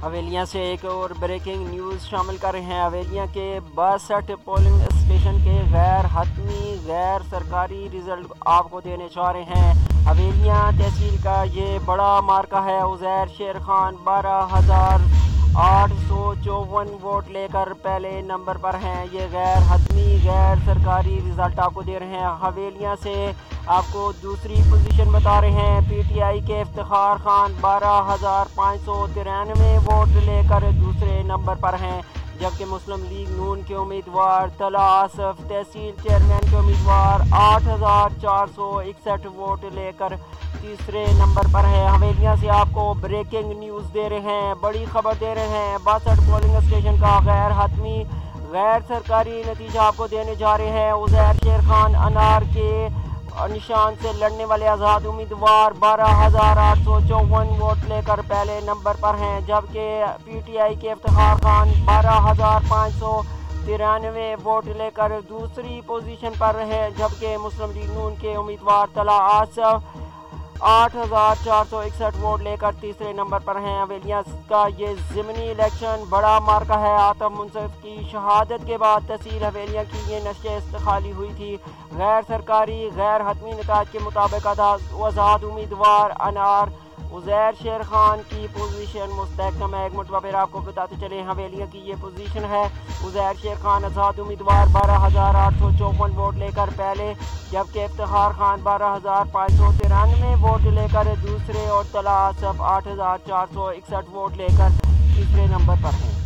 حویلیاں سے ایک اور بریکنگ نیوز شامل کر رہے ہیں۔ حویلیاں کے 62 پولنگ اسٹیشن کے غیر حتمی غیر سرکاری رزلٹ آپ کو دینے جا رہے ہیں۔ حویلیاں تحصیل کا یہ بڑا مارکہ ہے۔ عزیر شیر خان 12,854 ووٹ لے کر پہلے نمبر پر ہیں۔ یہ غیر حتمی غیر سرکاری رزلٹ آپ کو دے رہے ہیں۔ حویلیاں سے آپ کو دوسری پوزیشن بتا رہے ہیں۔ پی ٹی آئی کے افتخار خان 12,593 ووٹ لے کر دوسرے نمبر پر ہیں، جبکہ مسلم لیگ نون کے امیدوار طلحہ آصف تحصیل چیئرمین کے امیدوار 8,461 ووٹ لے کر تیسرے نمبر پر ہے۔ حویلیاں سے آپ کو بریکنگ نیوز دے رہے ہیں، بڑی خبر دے رہے ہیں۔ 62 پولنگ اسٹیشن کا غیر حتمی غیر سرکاری نتیجہ آپ کو دینے جا رہے ہیں۔ عزیر شیر خان انار کے نشان سے لڑنے والے آزاد امیدوار 12,854 ووٹ لے کر پہلے نمبر پر ہیں، جبکہ پی ٹی آئی کے افتخار خان 12,593 ووٹ لے کر دوسری پوزیشن پر ہیں، جبکہ مسلم لیگ نون کے امیدوار طلحہ آصف 8,461 ووٹ لے کر تیسرے نمبر پر ہیں۔ حویلیاں کا یہ ضمنی الیکشن بڑا مارکہ ہے۔ عاطف منصف کی شہادت کے بعد تحصیل حویلیاں کی یہ نشست خالی ہوئی تھی۔ غیر سرکاری غیر حتمی نتائج کے مطابق آزاد امیدوار انار عزیر شیر خان کی پوزیشن مستحکم ہے۔ ایک مرتبہ پھر آپ کو بتاتے چلے حویلیاں کی یہ پوزیشن ہے۔ عزیر شیر خان آزاد امیدوار 12,854 ووٹ لے کر پہلے، جبکہ افتخار خان 12,593 ووٹ لے کر دوسرے اور طلحہ آصف 8,461 ووٹ لے کر تیسرے نمبر پر ہیں۔